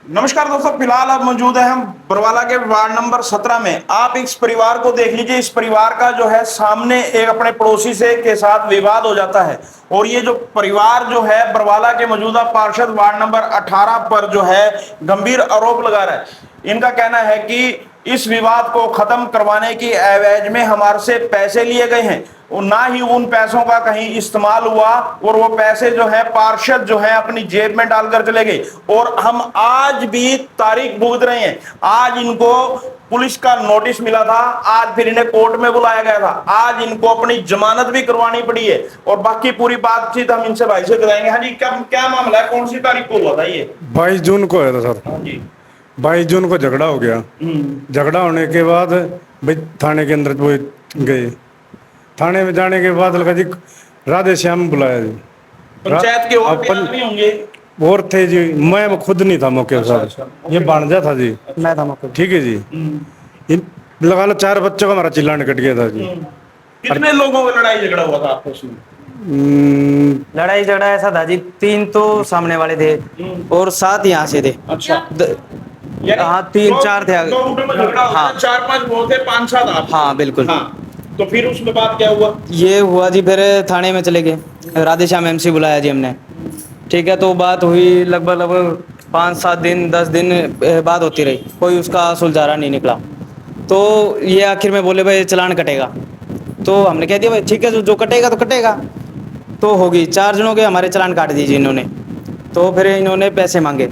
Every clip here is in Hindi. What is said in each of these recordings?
नमस्कार दोस्तों, फिलहाल आप मौजूद हैं हम बरवाला के वार्ड नंबर 17 में। आप इस परिवार को देख लीजिए। इस परिवार का जो है सामने एक अपने पड़ोसी से के साथ विवाद हो जाता है और ये जो परिवार जो है बरवाला के मौजूदा पार्षद वार्ड नंबर 18 पर जो है गंभीर आरोप लगा रहा है। इनका कहना है कि इस विवाद को खत्म करवाने की एवज में हमारे से पैसे लिए गए हैं और ना ही उन पैसों का कहीं इस्तेमाल हुआ और वो पैसे जो है पार्षद जो है अपनी जेब में डालकर चले गए और हम आज भी तारीख भुगत रहे हैं। आज इनको पुलिस का नोटिस मिला था, आज फिर इन्हें कोर्ट में बुलाया गया था, आज इनको अपनी जमानत भी करवानी पड़ी है और बाकी पूरी बातचीत हम इनसे भाई से कराएंगे। हाँ जी, क्या मामला है, कौन सी तारीख को हुआ था ये? 22 जून को है था सर। हाँ जी, 22 जून को झगड़ा हो गया। झगड़ा होने के बाद भाई थाने के अंदर वो गए। थाने में जाने के बाद लगा जी राधे श्याम बुलाया जी। पंचायत के और भी आदमी होंगे? और थे जी, मैं खुद नहीं था मौके पर। अच्छा। ये भांजा था जी, मैं था मौके पे। ठीक है जी। लगा लो 4 बच्चों का हमारा चिल्लाने कट गया था जी। कितने लोगों का लड़ाई झगड़ा हुआ था आपस में? लड़ाई झगड़ा ऐसा था जी, 3 तो सामने वाले थे और 7 यहाँ से थे। अच्छा। हाँ, 3-4 थे। दो गुटों में झगड़ा हुआ हाँ। था, 4-5 वो थे, 5-7 आप। हाँ बिल्कुल। हाँ, तो फिर उसमें बात क्या हुआ? ये हुआ जी, फिर थाने में चले गए। राधे श्याम एमसी बुलाया जी हमने, ठीक है। तो बात हुई लगभग 5-7 दिन 10 दिन बात होती रही, कोई उसका सुलझारा नहीं निकला। तो ये आखिर में बोले भाई चालान कटेगा। तो हमने कह दिया भाई ठीक है, जो कटेगा तो कटेगा। तो होगी 4 जनों के हमारे चालान काट दीजिए इन्होंने। तो फिर इन्होंने पैसे मांगे,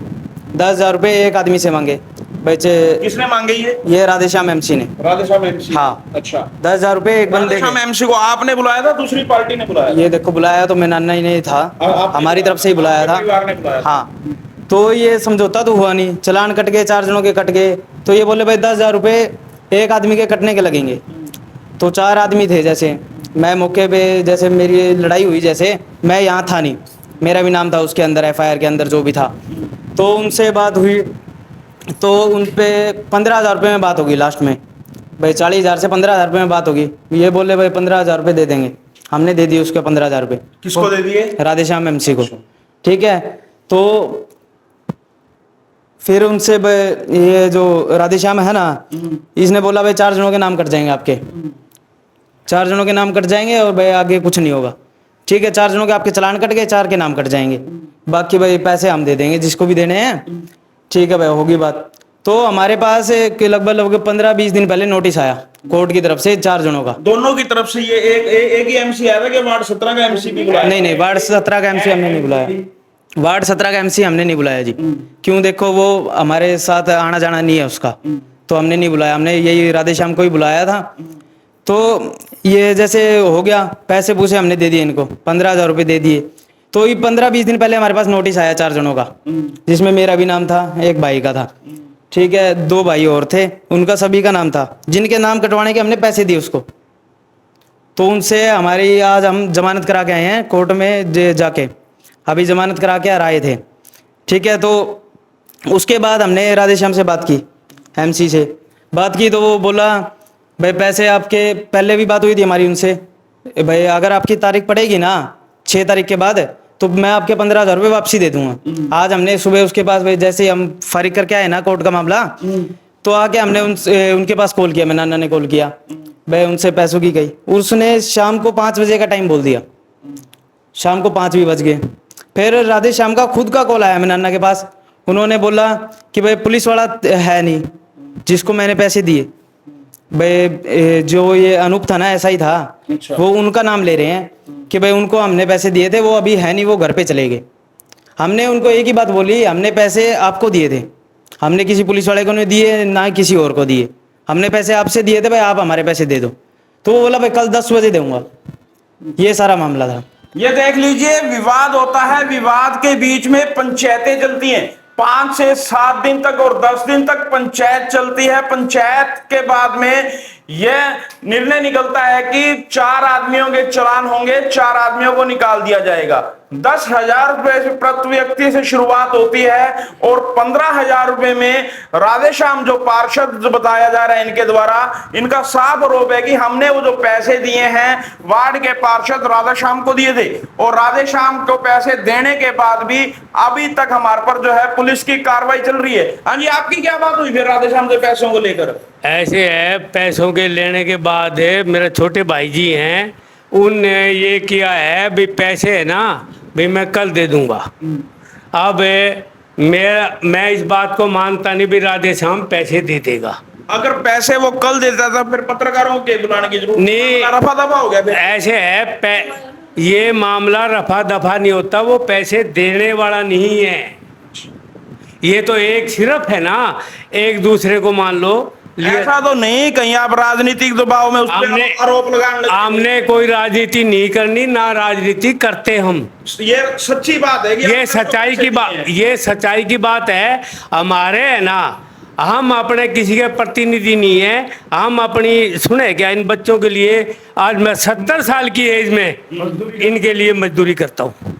10,000 रुपये एक आदमी से मांगे। भाई किसने मांगे ये राधे श्याम एमसी ने। राधे श्याम एमसी? हाँ। अच्छा। 10,000 रुपये एक बंदे राधे श्याम एमसी को आपने बुलाया था, दूसरी पार्टी ने बुलाया? ये देखो, बुलाया तो मैं नाना ही नहीं था, हमारी तरफ से ही बुलाया था। परिवार ने बुलाया? हाँ। तो ये समझौता तो हुआ नहीं, चालान कट गए, 4 जनों के कट गए। तो ये बोले भाई 10,000 रुपये एक आदमी के कटने के लगेंगे। तो 4 आदमी थे, जैसे मैं मौके पे, जैसे मेरी लड़ाई हुई, जैसे मैं यहाँ था नहीं, मेरा भी नाम था उसके अंदर, FIR के अंदर जो भी था। तो उनसे बात हुई तो उन पे 15,000 रुपये में बात होगी लास्ट में। भाई 40,000 से 15,000 रुपये में बात होगी। ये बोले भाई 15,000 रुपये दे देंगे। हमने दे दिए उसके 15,000 रुपये। किसको दे दिए? राधे श्याम एमसी को, ठीक है। तो फिर उनसे ये जो राधे श्याम है ना, इसने बोला भाई 4 जनों के नाम कट जाएंगे आपके, 4 जनों के नाम कट जाएंगे और भाई आगे कुछ नहीं होगा, ठीक है। 4 जनों के आपके चालान कट गए, 4 के नाम कट जाएंगे, बाकी भाई पैसे हम दे देंगे जिसको भी देने हैं, ठीक है भाई, होगी बात। तो हमारे पास लगभग 15-20 दिन पहले नोटिस आया कोर्ट की तरफ से 4 जनों का। दोनों की तरफ से? ये एक ही एमसी आया था कि वार्ड 17 का एमसी भी बुलाया? नहीं, वार्ड 17 का एमसी हमने नहीं बुलाया। वार्ड 17 का एमसी हमने नहीं बुलाया जी। क्यों? देखो, वो हमारे साथ आना जाना नहीं है उसका, तो हमने नहीं बुलाया। हमने यही राधे श्याम को ही बुलाया था। तो ये जैसे हो गया, पैसे पूछे हमने दे दिए इनको, 15,000 रुपये दे दिए। तो ये 15-20 दिन पहले हमारे पास नोटिस आया 4 जनों का, जिसमें मेरा भी नाम था, एक भाई का था, ठीक है। 2 भाई और थे, उनका सभी का नाम था, जिनके नाम कटवाने के हमने पैसे दिए उसको। तो उनसे हमारी आज हम जमानत करा के आए हैं कोर्ट में जाके, अभी जमानत करा के आए थे, ठीक है। तो उसके बाद हमने राधे श्याम से बात की, एमसी से बात की। तो वो बोला भाई पैसे आपके, पहले भी बात हुई थी हमारी उनसे, भाई अगर आपकी तारीख पड़ेगी ना 6 तारीख के बाद, तो मैं आपके 15,000 रुपये वापसी दे दूंगा। आज हमने सुबह उसके पास, भाई जैसे ही हम फारिग करके आए ना कोर्ट का मामला, तो आके हमने उनके पास कॉल किया, मैं नाना ने कॉल किया, भाई उनसे पैसों की गई। उसने शाम को 5 बजे का टाइम बोल दिया, शाम को 5 भी बज गए। फिर राधे श्याम का खुद का कॉल आया मैं नाना के पास, उन्होंने बोला कि भाई पुलिस वाला है नहीं जिसको मैंने पैसे दिए, भाई जो ये अनूप था ना, ऐसा ही था। अच्छा। वो उनका नाम ले रहे हैं कि भाई उनको हमने पैसे दिए थे, वो अभी है नहीं, वो घर पे चले गए। हमने उनको एक ही बात बोली, हमने पैसे आपको दिए थे, हमने किसी पुलिस वाले को नहीं दिए, ना किसी और को दिए, हमने पैसे आपसे दिए थे, भाई आप हमारे पैसे दे दो। तो वो बोला भाई कल 10 बजे दूंगा। ये सारा मामला था। ये देख लीजिए, विवाद होता है, विवाद के बीच में पंचायतें चलती हैं, 5 से 7 दिन तक और 10 दिन तक पंचायत चलती है। पंचायत के बाद में यह निर्णय निकलता है कि 4 आदमियों के चालान होंगे, 4 आदमियों को निकाल दिया जाएगा। 10,000 रुपए से प्रति व्यक्ति से शुरुआत होती है और 15,000 रुपए में राधेश्याम जो पार्षद जो बताया जा रहा है इनके द्वारा, इनका साफ आरोप है कि हमने वो जो पैसे दिए हैं वार्ड के पार्षद राधेश्याम को दिए थे और राधेश्याम को पैसे देने के बाद भी अभी तक हमारे पर जो है पुलिस की कार्रवाई चल रही है। हाँ जी, आपकी क्या बात हुई फिर राधेश्याम से पैसों को लेकर? ऐसे है, पैसों के लेने के बाद मेरे छोटे भाई जी हैं, उनने ये किया है भी पैसे है ना भी मैं कल दे दूंगा। अब मैं इस बात को मानता नहीं भी राधेश्याम पैसे दे देगा। अगर पैसे वो कल देता था फिर पत्रकारों के बुलाने की जरूरत नहीं, रफा दफा हो गया फिर। ऐसे है, ये मामला रफा दफा नहीं होता, वो पैसे देने वाला नहीं है। ये तो एक सिर्फ है ना, एक दूसरे को मान लो ऐसा तो नहीं कहीं आप राजनीतिक दबाव में उस पे आरोप लगाने लगे। हमने कोई राजनीति नहीं करनी, ना राजनीति करते हम। ये सच्ची बात है कि ये सच्चाई की बात, ये सच्चाई की बात है। हमारे है ना, हम अपने किसी के प्रतिनिधि नहीं है, हम अपनी सुने क्या इन बच्चों के लिए, आज मैं 70 साल की एज में इनके लिए मजदूरी करता हूँ।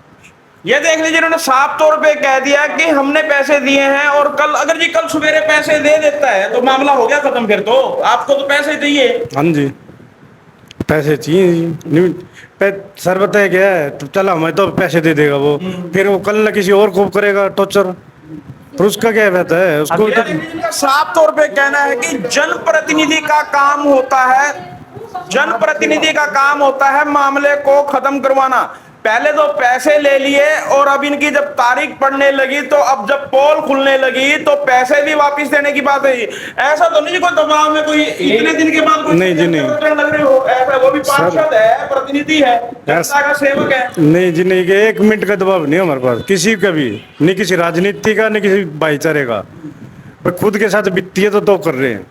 ये देख लीजिए, इन्होंने साफ तौर पे कह दिया कि हमने पैसे दिए हैं और कल अगर जी कल सवेरे पैसे दे देता है तो मामला हो गया खत्म। फिर तो आपको तो पैसे चाहिए। हाँ जी, पैसे चाहिए जी। सर बताया क्या है तो चला, मैं तो पैसे दे देगा वो, फिर वो कल ना किसी और को करेगा टॉर्चर, तो उसका क्या रहता है उसको। इनका साफ तौर पे कहना है कि जनप्रतिनिधि का काम होता है, जनप्रतिनिधि का काम होता है मामले को खत्म करवाना। पहले तो पैसे ले लिए और अब इनकी जब तारीख पड़ने लगी तो अब जब पोल खुलने लगी तो पैसे भी वापस देने की बात है। ऐसा तो नहीं कोई दबाव में कोई इतने दिन के बाद कोई नहीं जी, नहीं लग रही हो ऐसा। वो भी पार्षद है, प्रतिनिधि है, जनता का सेवक है। नहीं जी, नहीं, 1 मिनट का दबाव नहीं हमारे पास किसी का भी, नहीं किसी राजनीति का, नहीं किसी भाईचारे का। खुद के साथ वित्तीय तो कर रहे हैं।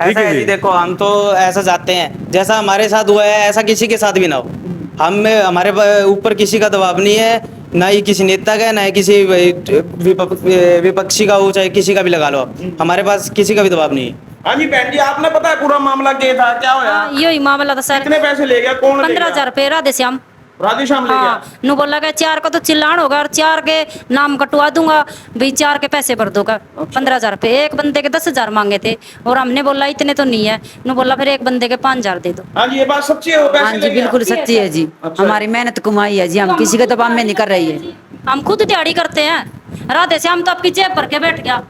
ऐसा है जी, देखो हम तो ऐसा चाहते हैं जैसा हमारे साथ हुआ है ऐसा किसी के साथ भी ना हो। हमारे ऊपर किसी का दबाव नहीं है, ना ही किसी नेता का, ना ही किसी विपक्षी का हो, चाहे किसी का भी लगा लो आप, हमारे पास किसी का भी दबाव नहीं है। हाँ जी बहन जी, आपने पता है पूरा मामला क्या था, क्या हुआ? यही मामला था सर। कितने पैसे ले गया, कौन? 15,000 रुपए राधेश्याम। राधेश्याम ले गया। हाँ, नु बोला कि 4 का तो चिल्लान होगा और 4 के नाम कटवा दूंगा भाई, 4 के पैसे भर दूंगा। 15,000 रुपए, एक बंदे के 10,000 मांगे थे और हमने बोला इतने तो नहीं है। नु बोला फिर एक बंदे के 5,000 दे दो। हाँ जी, ये बात सच्ची है, वो पैसे हाँ ले जी, गया। बिल्कुल सच्ची है जी। हमारी मेहनत कमाई है जी, हम किसी के दबाव में नहीं कर रही है। हम खुद दिहाड़ी करते हैं, राधेश्याम तो आपकी जेब भर के बैठ गया।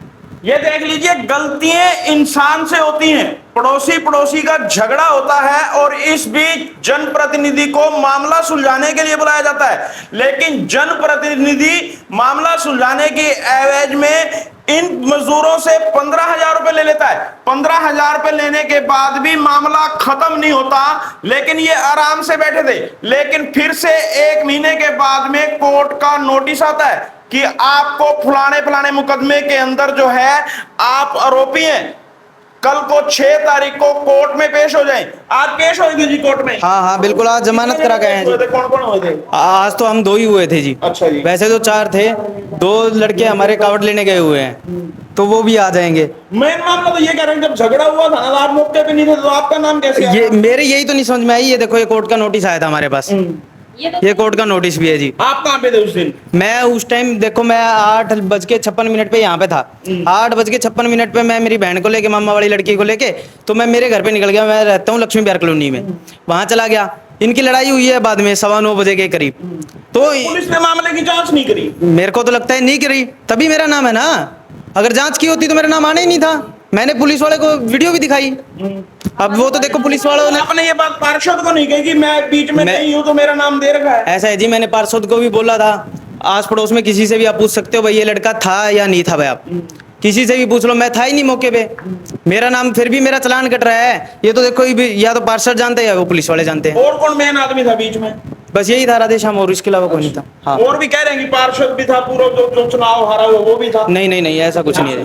ये देख लीजिए, गलतियां इंसान से होती हैं, पड़ोसी पड़ोसी का झगड़ा होता है और इस बीच जनप्रतिनिधि को मामला सुलझाने के लिए बुलाया जाता है, लेकिन जनप्रतिनिधि मामला सुलझाने की एवज में इन मजदूरों से 15,000 रुपए ले लेता है। 15,000 रुपए लेने के बाद भी मामला खत्म नहीं होता, लेकिन ये आराम से बैठे थे। लेकिन फिर से 1 महीने के बाद में कोर्ट का नोटिस आता है कि आपको फलाने मुकदमे के अंदर जो है आप आरोपी हैं, कल को 6 तारीख को कोर्ट में पेश हो जाएं। आज पेश होंगे जी कोर्ट में? हाँ हाँ बिल्कुल, आज जमानत करा गए हैं जी। कौन कौन हुए थे? आज तो हम 2 ही हुए थे जी। अच्छा जी। वैसे तो 4 थे, 2 लड़के हमारे कावड़ लेने गए हुए हैं, तो वो भी आ जाएंगे। मेन मामला तो ये कह रहे हैं, जब झगड़ा हुआ था ना, आप मौके पे नहीं थे, तो आपका नाम कैसे आया? ये मेरे यही तो नहीं समझ में आई। ये देखो, ये कोर्ट का नोटिस आया था हमारे पास, ये कोर्ट का नोटिस भी है जी। आप कहाँ पे थे उस दिन? मैं उस टाइम देखो, मैं 8:56 पे यहाँ पे था। 8:56 पे मैं मेरी बहन को लेके, मामा वाली लड़की को लेके, तो मैं मेरे घर पे निकल गया। मैं रहता हूँ लक्ष्मी विहार कॉलोनी में, वहां चला गया। इनकी लड़ाई हुई है बाद में 9:15 बजे के करीब। तो पुलिस ने मामले की जांच नहीं करी? मेरे को तो लगता है नहीं करी, तभी मेरा नाम है ना। अगर जांच की होती तो मेरा नाम आना ही नहीं था। मैंने पुलिस वाले को वीडियो भी दिखाई। अब वो तो देखो, पुलिस वालों ने, आपने ये बात पार्षद को नहीं कही कि मैं बीच में नहीं हूँ तो मेरा नाम दे रखा है? ऐसा है जी, मैंने पार्षद को भी बोला था। आस पड़ोस में किसी से भी आप पूछ सकते हो भाई, ये लड़का था या नहीं था भाई, आप किसी से भी पूछ लो। मैं था ही नहीं मौके पे, मेरा नाम, फिर भी मेरा चालान कट रहा है। ये तो देखो, या तो पार्षद जानते हैं या वो पुलिस वाले जानते हैं। और कौन मेन आदमी था बीच में? बस यही था राधेश्याम, और इसके अलावा कोई नहीं था। हाँ, और भी कह रहे हैं कि पार्षद भी था, पूरा जो चुनाव हारा हुआ वो भी था। नहीं ऐसा कुछ नहीं है।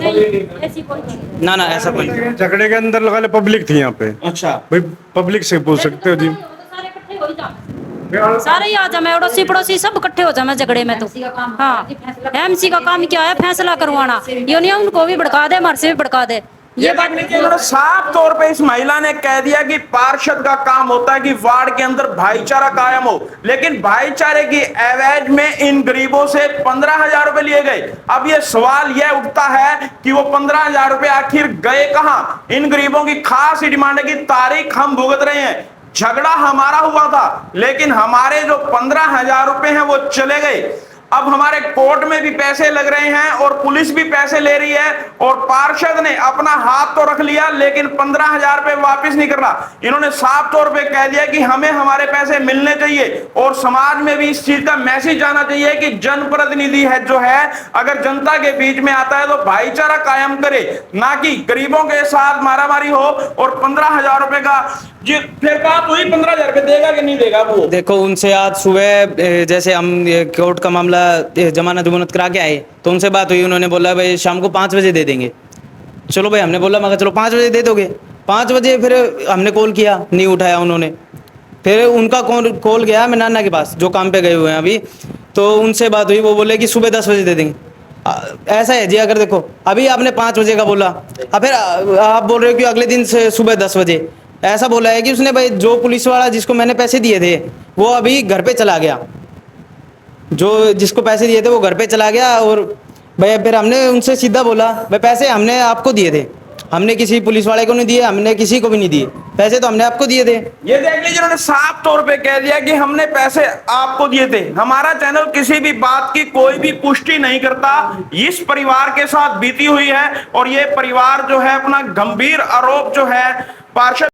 ऐसी कोई चीज ना ऐसा कोई नहीं। झगड़े के अंदर लगा ले पब्लिक थी यहाँ पे। अच्छा भाई, पब्लिक से पूछ सकते हो जी। सारे इकट्ठे हो जा, सारे ही आ जा, मैं अड़ोसी पड़ोसी सब इकट्ठे हो जा मैं झगड़े में। तो हाँ, एमसी का काम क्या है? फैसला करवाना। यूनियन उनको भी भड़का दे, हमारे से भी भड़का दे। ये देख लीजिए, इन्होंने साफ तौर पे इस महिला ने कह दिया कि पार्षद का काम होता है कि वार्ड के अंदर भाईचारा कायम हो, लेकिन भाईचारे की एवज में इन गरीबों से 15,000 रुपए लिए गए। अब ये सवाल यह उठता है कि वो 15,000 रुपए आखिर गए कहां। इन गरीबों की खास डिमांड है कि तारीख हम भुगत रहे हैं, झगड़ा हमारा हुआ था, लेकिन हमारे जो 15,000 रुपए हैं वो चले गए। अब हमारे कोर्ट में भी पैसे लग रहे हैं और पुलिस भी पैसे ले रही है, और पार्षद ने अपना हाथ तो रख लिया लेकिन 15,000 रुपए वापस नहीं कर रहा। इन्होंने साफ तौर पे कह दिया कि हमें हमारे पैसे मिलने चाहिए, और समाज में भी इस चीज का मैसेज आना चाहिए कि जनप्रतिनिधि है जो है, अगर जनता के बीच में आता है तो भाईचारा कायम करे, ना कि गरीबों के साथ मारामारी हो। और 15,000 रुपए का जी फिर बात हुई, 15,000 रुपए देगा कि नहीं देगा वो। देखो उनसे आज सुबह जैसे हम कोर्ट का मामला जमानत जमानत करा के आए तो उनसे बात हुई, उन्होंने बोला भाई शाम को 5 बजे दे देंगे। चलो भाई, हमने बोला मगर चलो 5 बजे दे दोगे। 5 बजे फिर हमने कॉल किया, नहीं उठाया उन्होंने। फिर उनका कॉल गया मैं नाना के पास जो काम पे गए हुए हैं अभी, तो उनसे बात हुई, वो बोले कि सुबह 10 बजे दे देंगे। ऐसा है जी, अगर देखो अभी आपने 5 बजे का बोला, अब फिर आप बोल रहे हो कि अगले दिन से सुबह 10 बजे। ऐसा बोला है कि उसने भाई जो पुलिस वाला जिसको मैंने पैसे दिए थे वो अभी घर पे चला गया, जो जिसको पैसे दिए थे वो घर पे चला गया। और भाई फिर हमने उनसे सीधा बोला भाई पैसे हमने आपको दिए थे, हमने किसी पुलिस वाले को नहीं दिए, हमने किसी को भी नहीं दिए, पैसे तो हमने आपको दिए थे। ये देख लीजिए, उन्होंने साफ तौर पे कह दिया कि हमने पैसे आपको दिए थे। हमारा चैनल किसी भी बात की कोई भी पुष्टि नहीं करता, इस परिवार के साथ बीती हुई है, और ये परिवार जो है अपना गंभीर आरोप जो है पार्षद